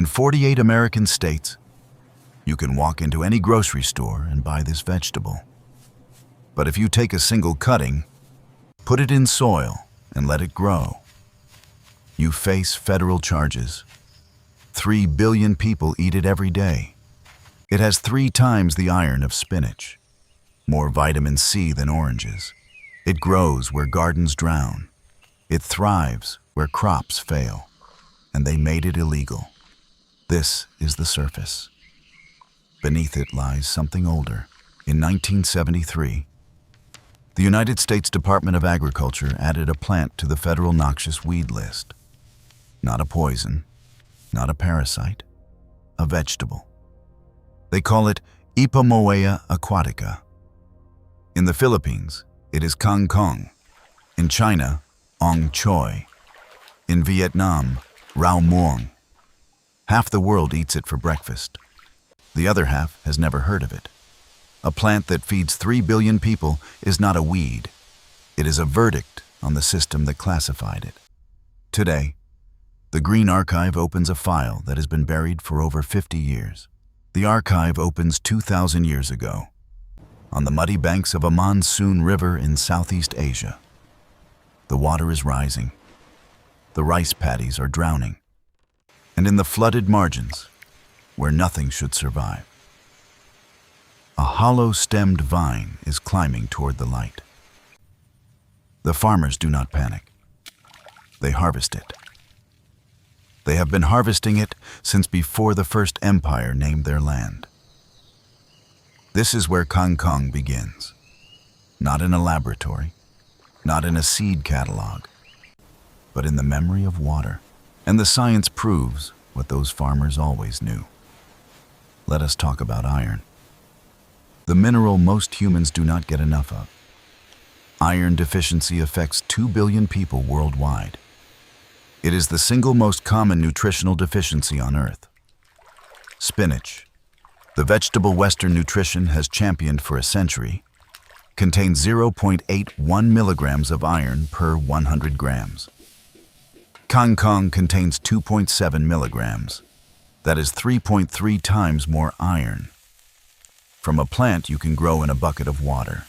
In 48 American states, you can walk into any grocery store and buy this vegetable. But if you take a single cutting, put it in soil, and let it grow, you face federal charges. 3 billion people eat it every day. It has 3 times the iron of spinach, more vitamin C than oranges. It grows where gardens drown. It thrives where crops fail. And they made it illegal. This is the surface. Beneath it lies something older. In 1973, the United States Department of Agriculture added a plant to the Federal Noxious Weed List. Not a poison, not a parasite, a vegetable. They call it Ipomoea aquatica. In the Philippines, it is Kangkong. In China, Ong Choy. In Vietnam, Rau Muong. Half the world eats it for breakfast. The other half has never heard of it. A plant that feeds 3 billion people is not a weed. It is a verdict on the system that classified it. Today, the Green Archive opens a file that has been buried for over 50 years. The archive opens 2,000 years ago, on the muddy banks of a monsoon river in Southeast Asia. The water is rising. The rice paddies are drowning. And in the flooded margins, where nothing should survive, a hollow-stemmed vine is climbing toward the light. The farmers do not panic. They harvest it. They have been harvesting it since before the first empire named their land. This is where Kangkong begins. Not in a laboratory, not in a seed catalog, but in the memory of water. And the science proves what those farmers always knew. Let us talk about iron. The mineral most humans do not get enough of. Iron deficiency affects 2 billion people worldwide. It is the single most common nutritional deficiency on Earth. Spinach, the vegetable Western nutrition has championed for a century, contains 0.81 milligrams of iron per 100 grams. Kangkong contains 2.7 milligrams. That is 3.3 times more iron. From a plant you can grow in a bucket of water,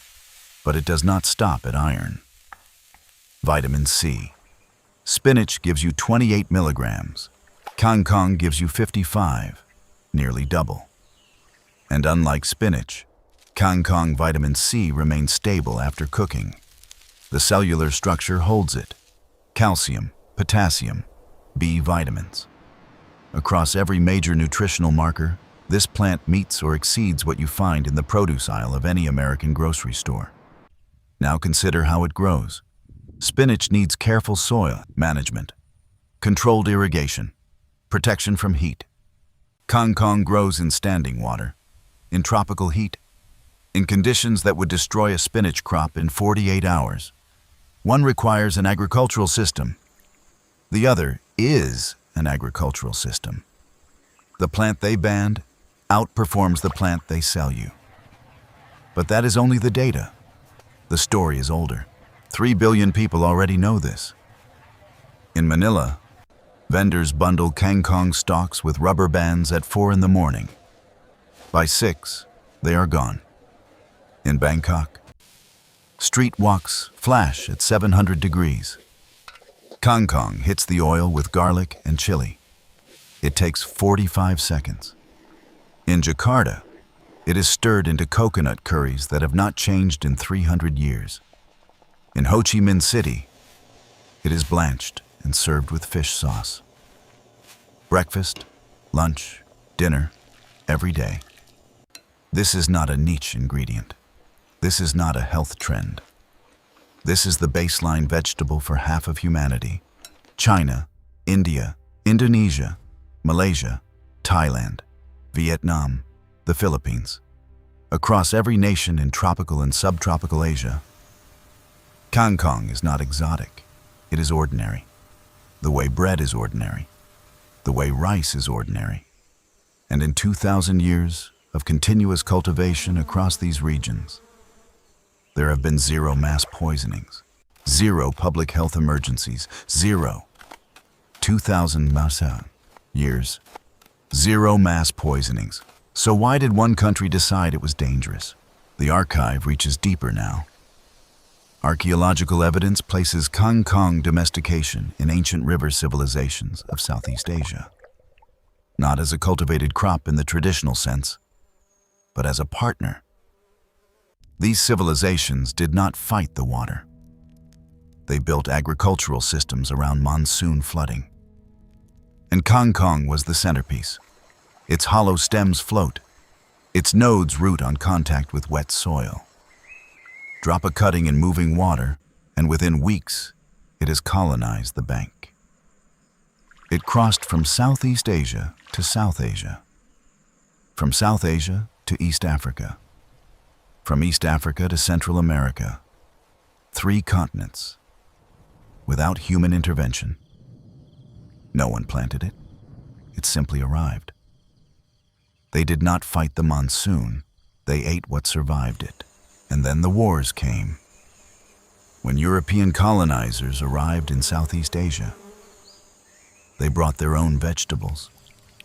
but it does not stop at iron. Vitamin C. Spinach gives you 28 milligrams. Kangkong gives you 55, nearly double. And unlike spinach, Kangkong vitamin C remains stable after cooking. The cellular structure holds it. Calcium, potassium, B vitamins. Across every major nutritional marker, this plant meets or exceeds what you find in the produce aisle of any American grocery store. Now consider how it grows. Spinach needs careful soil management, controlled irrigation, protection from heat. Kangkong grows in standing water, in tropical heat, in conditions that would destroy a spinach crop in 48 hours. One requires an agricultural system. The other is an agricultural system. The plant they banned outperforms the plant they sell you. But that is only the data. The story is older. 3 billion people already know this. In Manila, vendors bundle Kangkong stalks with rubber bands at 4 in the morning. By 6, they are gone. In Bangkok, street walks flash at 700 degrees. Kangkong hits the oil with garlic and chili. It takes 45 seconds. In Jakarta, it is stirred into coconut curries that have not changed in 300 years. In Ho Chi Minh City, it is blanched and served with fish sauce. Breakfast, lunch, dinner, every day. This is not a niche ingredient. This is not a health trend. This is the baseline vegetable for half of humanity. China, India, Indonesia, Malaysia, Thailand, Vietnam, the Philippines. Across every nation in tropical and subtropical Asia, Kangkong is not exotic. It is ordinary. The way bread is ordinary. The way rice is ordinary. And in 2,000 years of continuous cultivation across these regions, there have been 0 mass poisonings, 0 public health emergencies, 0. 2,000 years Zero mass poisonings. So why did one country decide it was dangerous? The archive reaches deeper now. Archaeological evidence places Kangkong domestication in ancient river civilizations of Southeast Asia. Not as a cultivated crop in the traditional sense, but as a partner. These civilizations did not fight the water. They built agricultural systems around monsoon flooding. And Kangkong was the centerpiece. Its hollow stems float. Its nodes root on contact with wet soil. Drop a cutting in moving water, and within weeks, it has colonized the bank. It crossed from Southeast Asia to South Asia, from South Asia to East Africa, from East Africa to Central America, 3 continents, without human intervention. No one planted it. It simply arrived. They did not fight the monsoon. They ate what survived it. And then the wars came. When European colonizers arrived in Southeast Asia, they brought their own vegetables,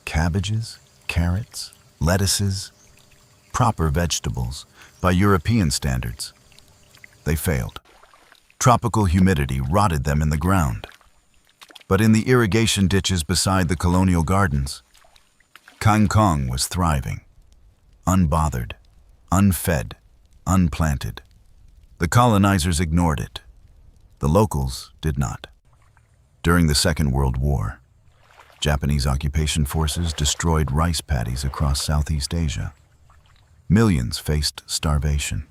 cabbages, carrots, lettuces, proper vegetables by European standards. They failed. Tropical humidity rotted them in the ground. But in the irrigation ditches beside the colonial gardens, Kangkong was thriving, unbothered, unfed, unplanted. The colonizers ignored it. The locals did not. During the Second World War, Japanese occupation forces destroyed rice paddies across Southeast Asia. Millions faced starvation.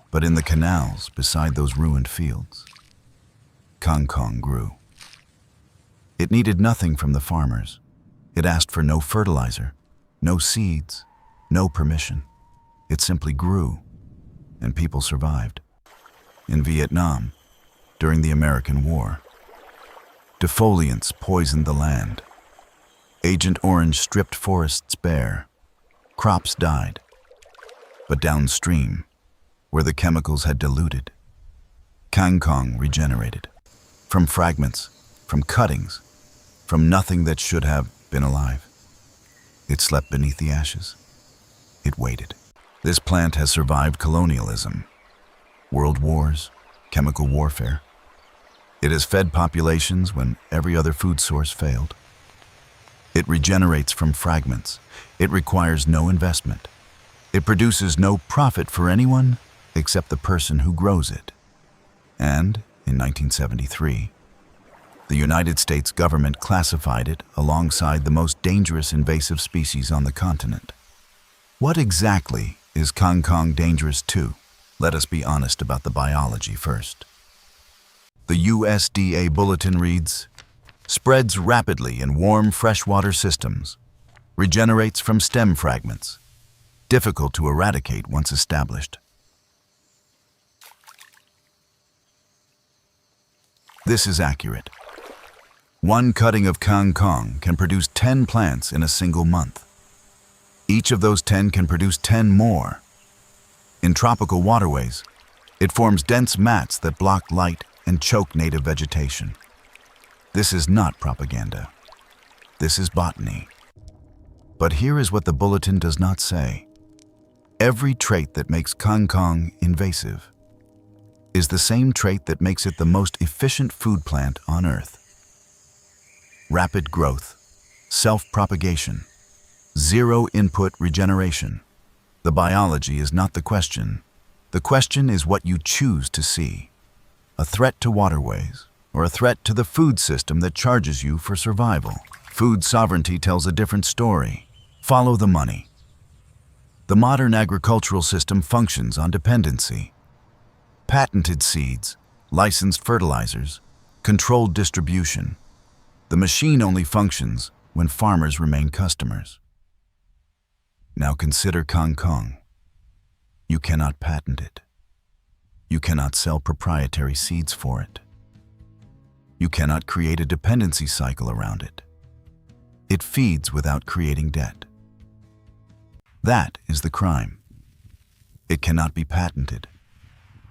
But in the canals beside those ruined fields, Kangkong grew. It needed nothing from the farmers. It asked for no fertilizer, no seeds, no permission. It simply grew, and people survived. In Vietnam, during the American War, defoliants poisoned the land. Agent Orange stripped forests bare. Crops died. But downstream, where the chemicals had diluted, Kangkong regenerated. From fragments, from cuttings, from nothing that should have been alive. It slept beneath the ashes. It waited. This plant has survived colonialism, world wars, chemical warfare. It has fed populations when every other food source failed. It regenerates from fragments. It requires no investment. It produces no profit for anyone except the person who grows it. And in 1973, the United States government classified it alongside the most dangerous invasive species on the continent. What exactly is Kangkong dangerous to? Let us be honest about the biology first. The USDA bulletin reads, spreads rapidly in warm freshwater systems, regenerates from stem fragments, difficult to eradicate once established. This is accurate. One cutting of Kangkong can produce 10 plants in a single month. Each of those 10 can produce 10 more. In tropical waterways, it forms dense mats that block light and choke native vegetation. This is not propaganda. This is botany. But here is what the bulletin does not say. Every trait that makes Kangkong invasive is the same trait that makes it the most efficient food plant on Earth. Rapid growth, self-propagation, zero input regeneration. The biology is not the question. The question is what you choose to see. A threat to waterways, or a threat to the food system that charges you for survival. Food sovereignty tells a different story. Follow the money. The modern agricultural system functions on dependency. Patented seeds, licensed fertilizers, controlled distribution. The machine only functions when farmers remain customers. Now consider Kangkong. You cannot patent it. You cannot sell proprietary seeds for it. You cannot create a dependency cycle around it. It feeds without creating debt. That is the crime. It cannot be patented.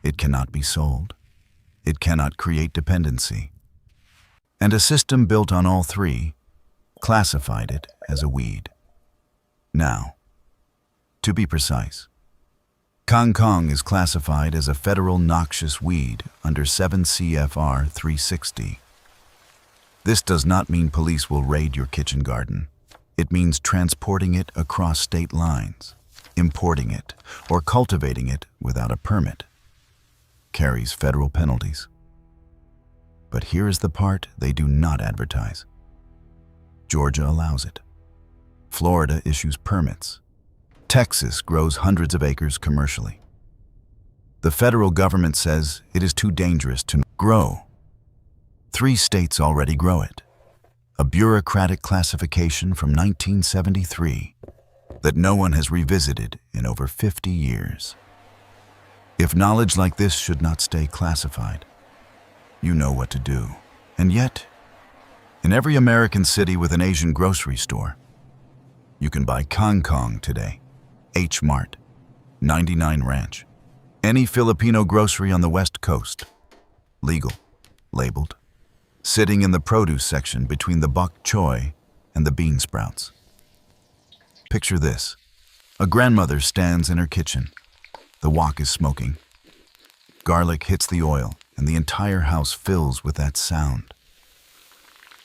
It cannot be sold. It cannot create dependency. And a system built on all three classified it as a weed. Now, to be precise, Kangkong is classified as a Federal Noxious Weed under 7 CFR 360. This does not mean police will raid your kitchen garden. It means transporting it across state lines, importing it, or cultivating it without a permit carries federal penalties. But here is the part they do not advertise. Georgia allows it. Florida issues permits. Texas grows hundreds of acres commercially. The federal government says it is too dangerous to grow. 3 states already grow it. A bureaucratic classification from 1973 that no one has revisited in over 50 years. If knowledge like this should not stay classified, you know what to do. And yet, in every American city with an Asian grocery store, you can buy Kangkong today, H Mart, 99 Ranch, any Filipino grocery on the West Coast, legal, labeled, sitting in the produce section between the bok choy and the bean sprouts. Picture this. A grandmother stands in her kitchen. The wok is smoking. Garlic hits the oil, and the entire house fills with that sound,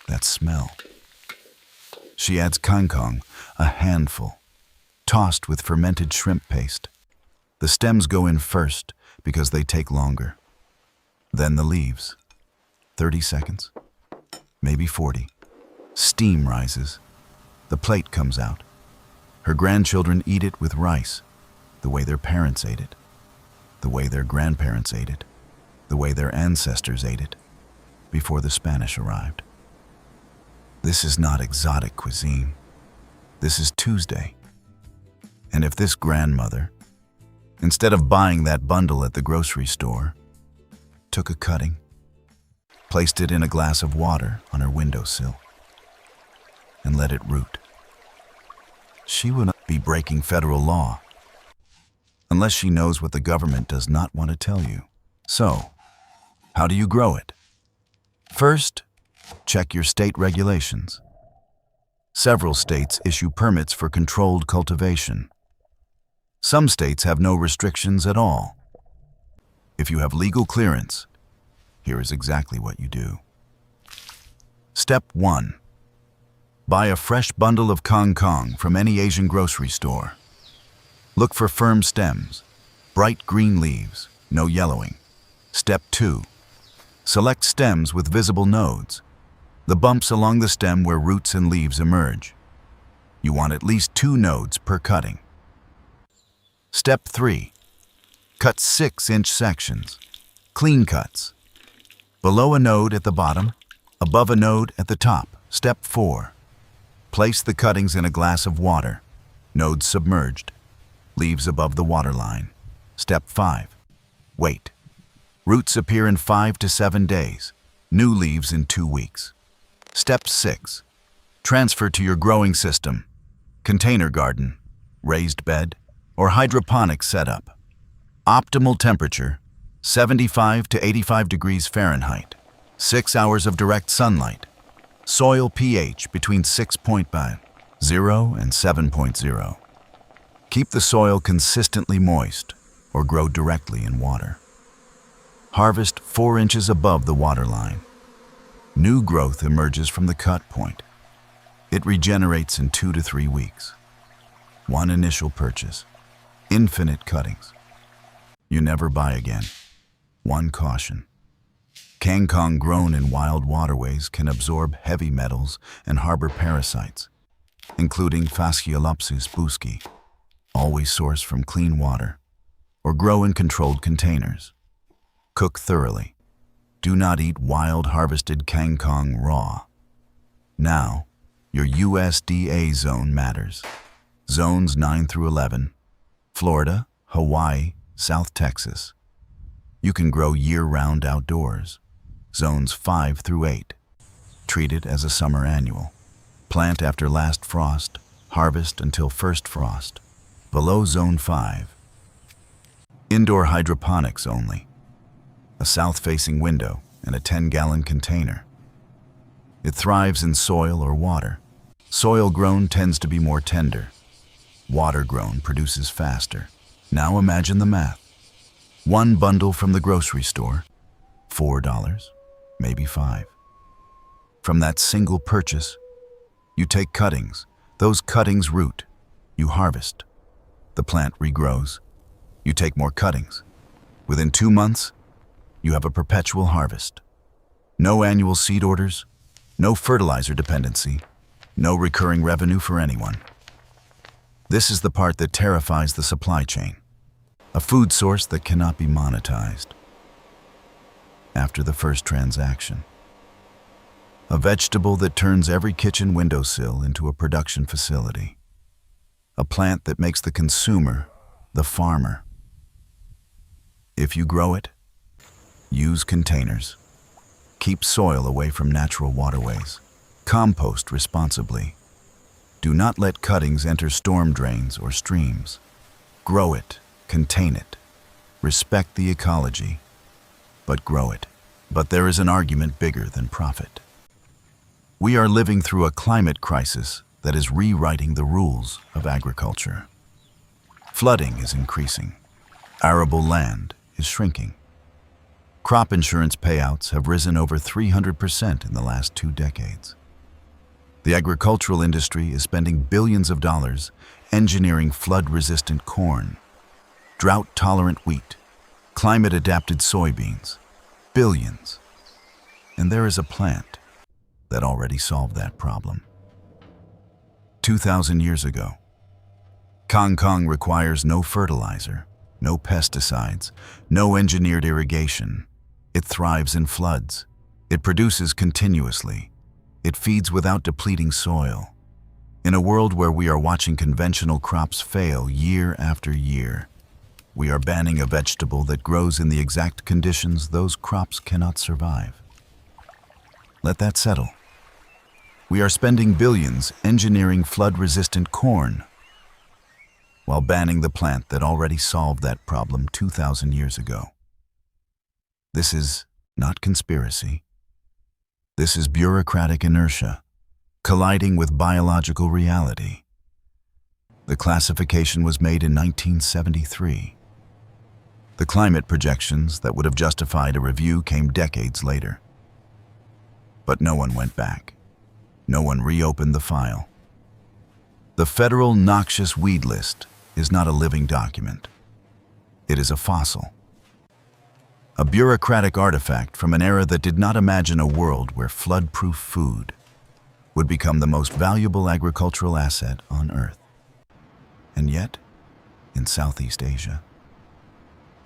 that smell. She adds kangkong, a handful, tossed with fermented shrimp paste. The stems go in first because they take longer. Then the leaves. 30 seconds, maybe 40. Steam rises. The plate comes out. Her grandchildren eat it with rice, the way their parents ate it, the way their grandparents ate it, the way their ancestors ate it, before the Spanish arrived. This is not exotic cuisine. This is Tuesday. And if this grandmother, instead of buying that bundle at the grocery store, took a cutting, placed it in a glass of water on her windowsill, and let it root, she would not be breaking federal law unless she knows what the government does not want to tell you. So, how do you grow it? First, check your state regulations. Several states issue permits for controlled cultivation. Some states have no restrictions at all. If you have legal clearance, here is exactly what you do. Step 1. Buy a fresh bundle of Kangkong from any Asian grocery store. Look for firm stems, bright green leaves, no yellowing. Step 2. Select stems with visible nodes, the bumps along the stem where roots and leaves emerge. You want at least 2 nodes per cutting. Step 3. Cut 6-inch sections, clean cuts. Below a node at the bottom, above a node at the top. Step 4. Place the cuttings in a glass of water, nodes submerged, leaves above the waterline. Step 5. Wait. Roots appear in 5 to 7 days, new leaves in 2 weeks. Step 6. Transfer to your growing system, container garden, raised bed, or hydroponic setup. Optimal temperature, 75 to 85 degrees Fahrenheit, 6 hours of direct sunlight. Soil pH between 6.0 and 7.0. Keep the soil consistently moist or grow directly in water. Harvest 4 inches above the waterline. New growth emerges from the cut point. It regenerates in 2 to 3 weeks. 1 initial purchase. Infinite cuttings. You never buy again. 1 caution. Kangkong grown in wild waterways can absorb heavy metals and harbor parasites, including Fasciolopsis buski. Always source from clean water, or grow in controlled containers. Cook thoroughly. Do not eat wild harvested Kangkong raw. Now, your USDA zone matters. Zones 9 through 11, Florida, Hawaii, South Texas. You can grow year-round outdoors. Zones 5 through 8, treated as a summer annual. Plant after last frost, harvest until first frost. Below Zone 5. Indoor hydroponics only. A south-facing window and a 10-gallon container. It thrives in soil or water. Soil-grown tends to be more tender. Water-grown produces faster. Now imagine the math. One bundle from the grocery store, $4, maybe $5. From that single purchase, you take cuttings. Those cuttings root. You harvest. The plant regrows. You take more cuttings. Within 2 months, you have a perpetual harvest. No annual seed orders, no fertilizer dependency, no recurring revenue for anyone. This is the part that terrifies the supply chain. A food source that cannot be monetized. After the first transaction. A vegetable that turns every kitchen windowsill into a production facility. A plant that makes the consumer the farmer. If you grow it, use containers. Keep soil away from natural waterways. Compost responsibly. Do not let cuttings enter storm drains or streams. Grow it, contain it. Respect the ecology, but grow it. But there is an argument bigger than profit. We are living through a climate crisis that is rewriting the rules of agriculture. Flooding is increasing. Arable land is shrinking. Crop insurance payouts have risen over 300% in the last 2 decades. The agricultural industry is spending billions of dollars engineering flood-resistant corn, drought-tolerant wheat, climate-adapted soybeans. Billions. And there is a plant that already solved that problem. 2,000 years ago, Kangkong requires no fertilizer, no pesticides, no engineered irrigation. It thrives in floods. It produces continuously. It feeds without depleting soil. In a world where we are watching conventional crops fail year after year, we are banning a vegetable that grows in the exact conditions those crops cannot survive. Let that settle. We are spending billions engineering flood-resistant corn, while banning the plant that already solved that problem 2,000 years ago. This is not conspiracy. This is bureaucratic inertia, colliding with biological reality. The classification was made in 1973. The climate projections that would have justified a review came decades later. But no one went back. No one reopened the file. The Federal Noxious Weed List is not a living document. It is a fossil. A bureaucratic artifact from an era that did not imagine a world where flood-proof food would become the most valuable agricultural asset on Earth. And yet, in Southeast Asia,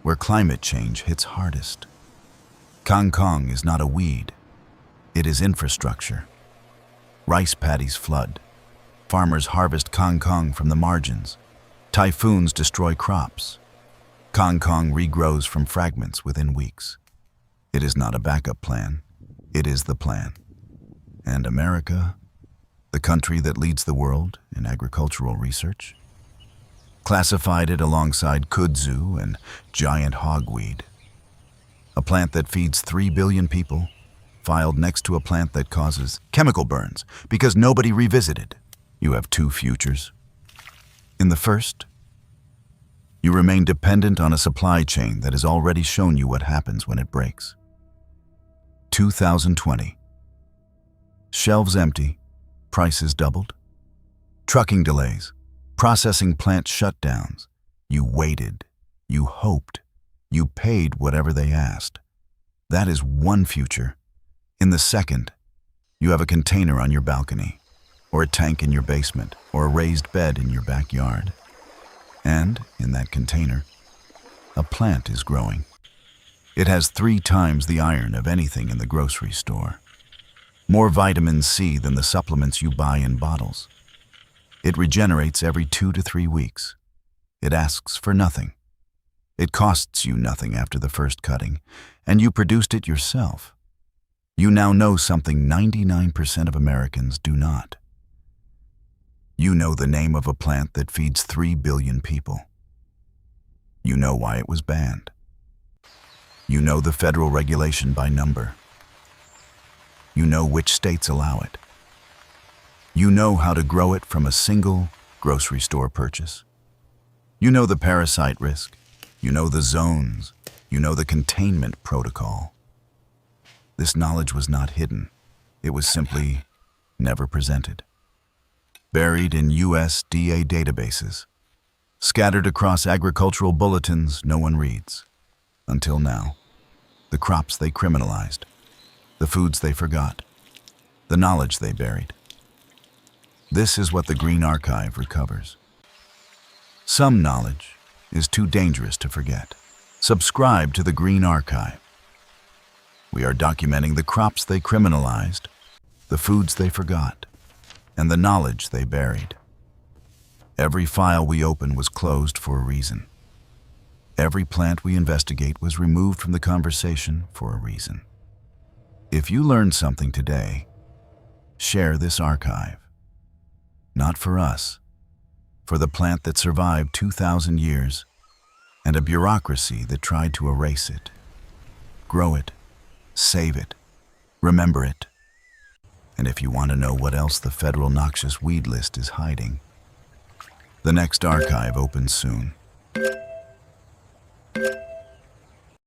where climate change hits hardest, Kangkong is not a weed, it is infrastructure. Rice paddies flood. Farmers harvest Kangkong from the margins. Typhoons destroy crops. Kangkong regrows from fragments within weeks. It is not a backup plan. It is the plan. And America, the country that leads the world in agricultural research, classified it alongside kudzu and giant hogweed. A plant that feeds 3 billion people, filed next to a plant that causes chemical burns because nobody revisited. You have 2 futures. In the first, you remain dependent on a supply chain that has already shown you what happens when it breaks. 2020. Shelves empty, prices doubled. Trucking delays, processing plant shutdowns. You waited, you hoped, you paid whatever they asked. That is one future. In the second, you have a container on your balcony, or a tank in your basement, or a raised bed in your backyard. And, in that container, a plant is growing. It has 3 times the iron of anything in the grocery store. More vitamin C than the supplements you buy in bottles. It regenerates every 2 to 3 weeks. It asks for nothing. It costs you nothing after the first cutting, and you produced it yourself. You now know something 99% of Americans do not. You know the name of a plant that feeds 3 billion people. You know why it was banned. You know the federal regulation by number. You know which states allow it. You know how to grow it from a single grocery store purchase. You know the parasite risk. You know the zones. You know the containment protocol. This knowledge was not hidden. It was simply never presented. Buried in USDA databases, scattered across agricultural bulletins no one reads. Until now. The crops they criminalized, the foods they forgot, the knowledge they buried. This is what the Green Archive recovers. Some knowledge is too dangerous to forget. Subscribe to the Green Archive. We are documenting the crops they criminalized, the foods they forgot, and the knowledge they buried. Every file we open was closed for a reason. Every plant we investigate was removed from the conversation for a reason. If you learned something today, share this archive. Not for us, for the plant that survived 2,000 years and a bureaucracy that tried to erase it. Grow it, save it, remember it. And if you want to know what else the Federal Noxious Weed List is hiding, the next archive opens soon.